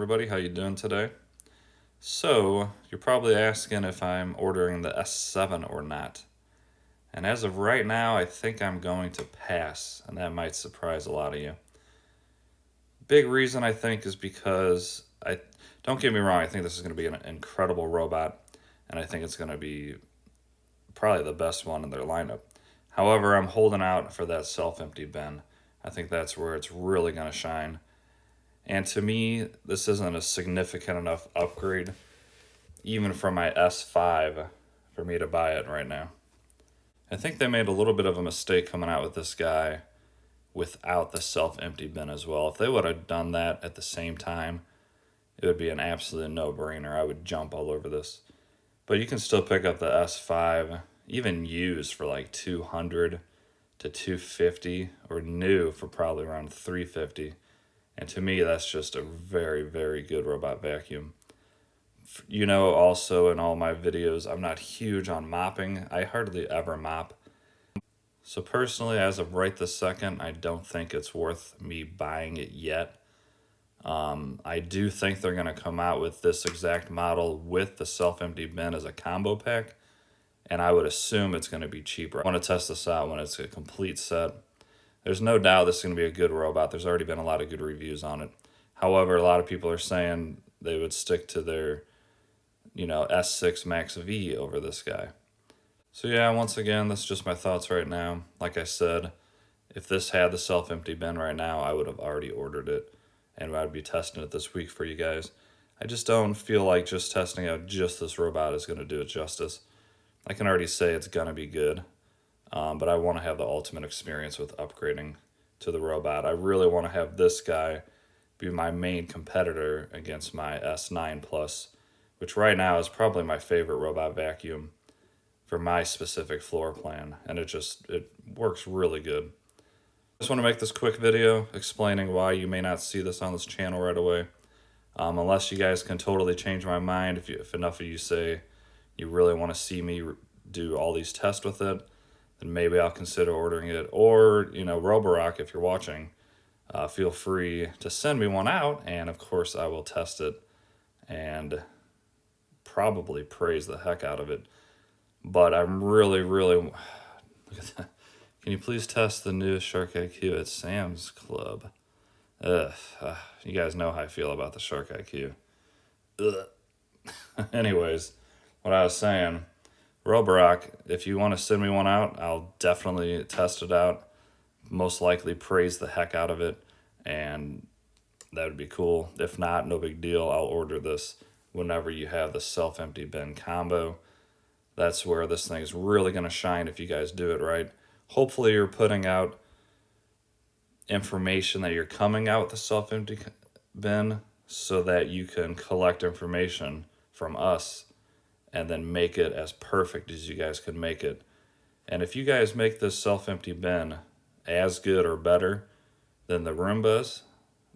everybody, how you doing today? So, you're probably asking if I'm ordering the S7 or not. And as of right now, I think I'm going to pass, and that might surprise a lot of you. Big reason I think is because don't get me wrong, I think this is going to be an incredible robot, and I think it's going to be probably the best one in their lineup. However, I'm holding out for that self-empty bin. I think that's where it's really going to shine. And to me, this isn't a significant enough upgrade, even from my S5, for me to buy it right now. I think they made a little bit of a mistake coming out with this guy without the self-empty bin as well. If they would have done that at the same time, it would be an absolute no-brainer. I would jump all over this. But you can still pick up the S5, even used for like 200 to 250, or new for probably around 350. And to me, that's just a very, very good robot vacuum. You know, also in all my videos, I'm not huge on mopping. I hardly ever mop. So personally, as of right this second, I don't think it's worth me buying it yet. I do think they're going to come out with this exact model with the self-empty bin as a combo pack. And I would assume it's going to be cheaper. I want to test this out when it's a complete set. There's no doubt this is going to be a good robot. There's already been a lot of good reviews on it. However, a lot of people are saying they would stick to their, S6 Max V over this guy. So yeah, once again, that's just my thoughts right now. Like I said, if this had the self-empty bin right now, I would have already ordered it, and I'd be testing it this week for you guys. I just don't feel like just testing out just this robot is going to do it justice. I can already say it's going to be good. But I want to have the ultimate experience with upgrading to the robot. I really want to have this guy be my main competitor against my S9 Plus, which right now is probably my favorite robot vacuum for my specific floor plan. And it works really good. I just want to make this quick video explaining why you may not see this on this channel right away. Unless you guys can totally change my mind, if enough of you say you really want to see me do all these tests with it, then maybe I'll consider ordering it. Or, Roborock, if you're watching, feel free to send me one out, and of course I will test it and probably praise the heck out of it. But I'm really, look at that. Can you please test the new Shark IQ at Sam's Club? You guys know how I feel about the Shark IQ. Anyways, what I was saying, Roborock, if you want to send me one out, I'll definitely test it out. Most likely praise the heck out of it, and that would be cool. If not, no big deal. I'll order this whenever you have the self-empty bin combo. That's where this thing is really going to shine if you guys do it right. Hopefully you're putting out information that you're coming out with the self-empty bin so that you can collect information from us and then make it as perfect as you guys can make it. And if you guys make this self-empty bin as good or better than the Roombas,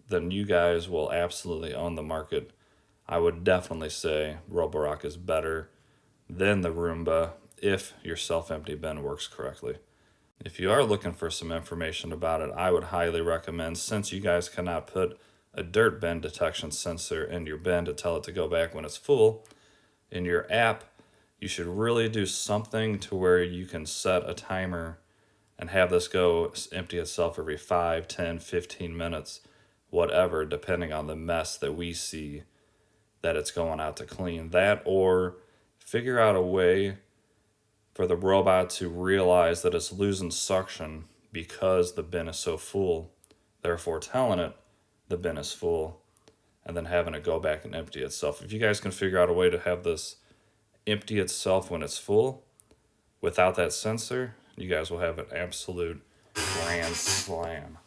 then you guys will absolutely own the market. I would definitely say Roborock is better than the Roomba if your self-empty bin works correctly. If you are looking for some information about it, I would highly recommend, since you guys cannot put a dirt bin detection sensor in your bin to tell it to go back when it's full, in your app, you should really do something to where you can set a timer and have this go empty itself every 5, 10, 15 minutes, whatever, depending on the mess that we see that it's going out to clean. That, or figure out a way for the robot to realize that it's losing suction because the bin is so full, therefore telling it the bin is full, and then having it go back and empty itself. If you guys can figure out a way to have this empty itself when it's full without that sensor, you guys will have an absolute grand slam.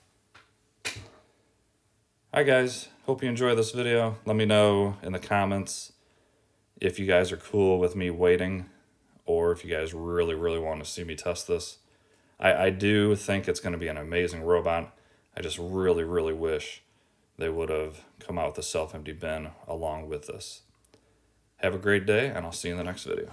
Alright guys, hope you enjoy this video. Let me know in the comments if you guys are cool with me waiting, or if you guys really want to see me test this. I do think it's going to be an amazing robot. I just really wish they would have come out with a self-empty bin along with this. Have a great day, and I'll see you in the next video.